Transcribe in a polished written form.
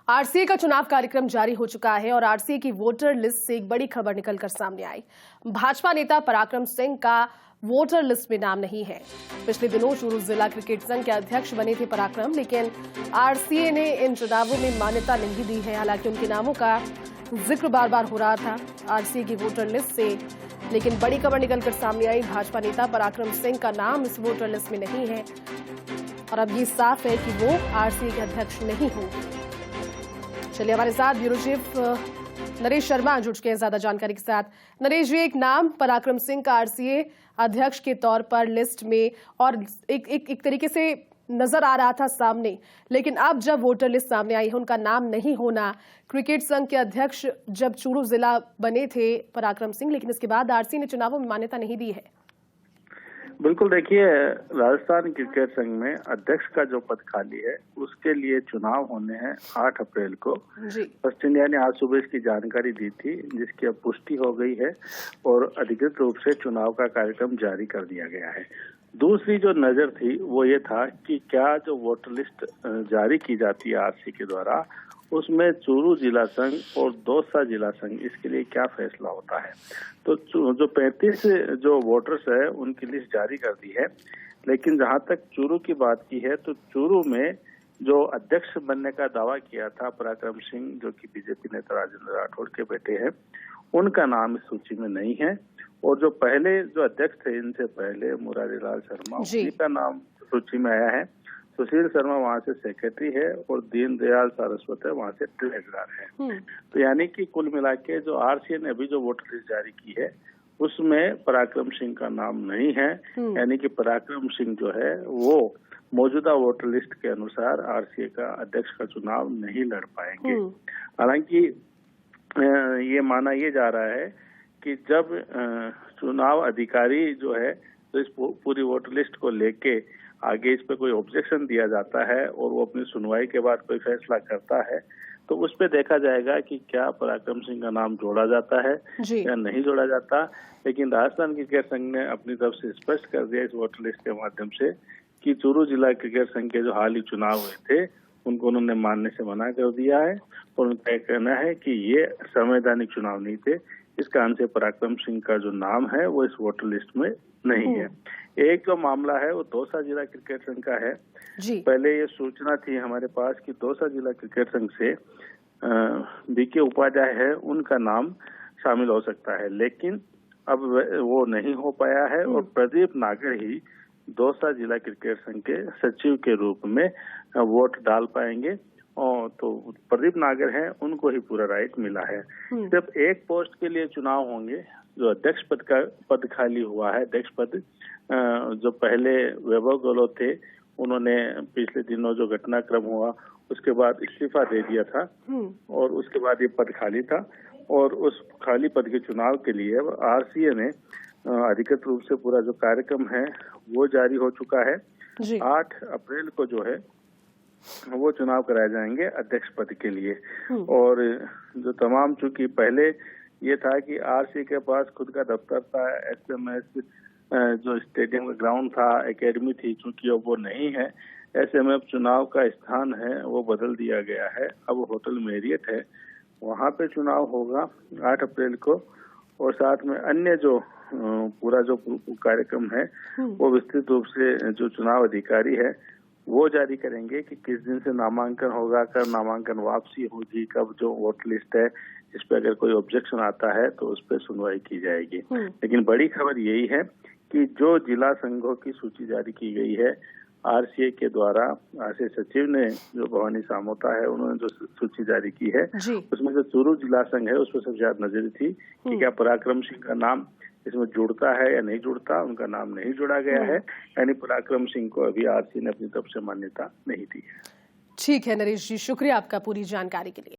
RCA का चुनाव कार्यक्रम जारी हो चुका है और आरसीए की वोटर लिस्ट से एक बड़ी खबर निकलकर सामने आई। भाजपा नेता पराक्रम सिंह का वोटर लिस्ट में नाम नहीं है। पिछले दिनों चूरू जिला क्रिकेट संघ के अध्यक्ष बने थे पराक्रम, लेकिन आरसीए ने इन चुनावों में मान्यता नहीं दी है। हालांकि उनके नामों का जिक्र बार बार हो रहा था आरसीए की वोटर लिस्ट से, लेकिन बड़ी खबर निकलकर सामने आई। भाजपा नेता पराक्रम सिंह का नाम इस वोटर लिस्ट में नहीं है और अब ये साफ है कि वो आरसीए के अध्यक्ष नहीं होंगे। चलिए, हमारे साथ ब्यूरो चीफ नरेश शर्मा जुड़ चुके हैं ज्यादा जानकारी के साथ। नरेश जी, एक नाम पराक्रम सिंह का आरसीए अध्यक्ष के तौर पर लिस्ट में और एक तरीके से नजर आ रहा था सामने, लेकिन अब जब वोटर लिस्ट सामने आई है उनका नाम नहीं होना। क्रिकेट संघ के अध्यक्ष जब चूरू जिला बने थे पराक्रम सिंह, लेकिन इसके बाद आरसीए ने चुनावों में मान्यता नहीं दी है। बिल्कुल, देखिए, राजस्थान क्रिकेट संघ में अध्यक्ष का जो पद खाली है उसके लिए चुनाव होने हैं 8 अप्रैल को। फर्स्ट इंडिया ने आज सुबह इसकी जानकारी दी थी, जिसकी अब पुष्टि हो गई है और अधिकृत रूप से चुनाव का कार्यक्रम जारी कर दिया गया है। दूसरी जो नजर थी वो ये था कि क्या जो वोटर लिस्ट जारी की जाती है आरसीए के द्वारा, उसमें चूरू जिला संघ और दौसा जिला संघ इसके लिए क्या फैसला होता है। तो जो 35 जो वोटर्स है उनकी लिस्ट जारी कर दी है, लेकिन जहां तक चूरू की बात की है तो चूरू में जो अध्यक्ष बनने का दावा किया था पराक्रम सिंह, जो कि बीजेपी नेता राजेंद्र राठौड़ के बेटे हैं, उनका नाम इस सूची में नहीं है। और जो पहले जो अध्यक्ष थे इनसे पहले मुरारी लाल शर्मा, उन्हीं का नाम सूची में आया है। सुशील शर्मा वहाँ से सेक्रेटरी है और दीनदयाल सारस्वत है वहाँ से ट्रेजरर है। तो यानी कि कुल मिला के जो आरसीए ने अभी जो वोटर लिस्ट जारी की है उसमें पराक्रम सिंह का नाम नहीं है। यानी कि पराक्रम सिंह जो है वो मौजूदा वोटर लिस्ट के अनुसार आरसीए का अध्यक्ष का चुनाव नहीं लड़ पाएंगे। हालांकि ये माना ये जा रहा है कि जब चुनाव अधिकारी जो है तो इस पूरी वोटर लिस्ट को लेके आगे इस पे कोई ऑब्जेक्शन दिया जाता है और वो अपनी सुनवाई के बाद कोई फैसला करता है, तो उस पे देखा जाएगा कि क्या पराक्रम सिंह का नाम जोड़ा जाता है या नहीं जोड़ा जाता। लेकिन राजस्थान क्रिकेट संघ ने अपनी तरफ से स्पष्ट कर दिया इस वोटर लिस्ट के माध्यम से कि चूरू जिला क्रिकेट संघ के जो हाल ही चुनाव हुए थे उनको उन्होंने मानने से मना कर दिया है और उनका यह कहना है कि ये संवैधानिक चुनाव नहीं थे। इस कारण से पराक्रम सिंह का जो नाम है वो इस वोटर लिस्ट में नहीं है। एक जो मामला है वो दौसा जिला क्रिकेट संघ का है। पहले ये सूचना थी हमारे पास कि दौसा जिला क्रिकेट संघ से बीके उपाध्याय है उनका नाम शामिल हो सकता है, लेकिन अब वो नहीं हो पाया है और प्रदीप नागर ही दौसा जिला क्रिकेट संघ के सचिव के रूप में वोट डाल पाएंगे। और तो प्रदीप नागर हैं, उनको ही पूरा राइट मिला है। जब एक पोस्ट के लिए चुनाव होंगे, जो अध्यक्ष पद खाली हुआ है, अध्यक्ष पद जो पहले वैभव गहलोत थे उन्होंने पिछले दिनों जो घटनाक्रम हुआ उसके बाद इस्तीफा दे दिया था और उसके बाद ये पद खाली था और उस खाली पद के चुनाव के लिए आरसीए ने अधिकृत रूप से पूरा जो कार्यक्रम है वो जारी हो चुका है। 8 अप्रैल को जो है वो चुनाव कराए जाएंगे अध्यक्ष पद के लिए। और जो तमाम, चूंकि पहले ये था कि आरसीए के पास खुद का दफ्तर था, एसएमएस जो स्टेडियम का ग्राउंड था, एकेडमी थी, चूंकि अब वो नहीं है। ऐसे में अब चुनाव का स्थान है वो बदल दिया गया है, अब होटल मेरियट है, वहाँ पे चुनाव होगा 8 अप्रैल को। और साथ में अन्य जो पूरा जो कार्यक्रम है वो विस्तृत रूप से जो चुनाव अधिकारी है वो जारी करेंगे कि किस दिन से नामांकन होगा, कब नामांकन वापसी होगी, कब जो वोटर लिस्ट है इस पे अगर कोई ऑब्जेक्शन आता है तो उस पर सुनवाई की जाएगी। लेकिन बड़ी खबर यही है कि जो जिला संघों की सूची जारी की गई है आरसीए के द्वारा, आरसीए सचिव ने जो भवानी सामोता है उन्होंने जो सूची जारी की है उसमें जो चूरू जिला संघ है उस पर सबसे ज्यादा नजर थी कि क्या पराक्रम सिंह का नाम इसमें जुड़ता है या नहीं जुड़ता। उनका नाम नहीं जुड़ा गया है, यानी पराक्रम सिंह को अभी आरसीए ने अपनी तरफ से मान्यता नहीं दी है। ठीक है नरेश जी, शुक्रिया आपका पूरी जानकारी के लिए।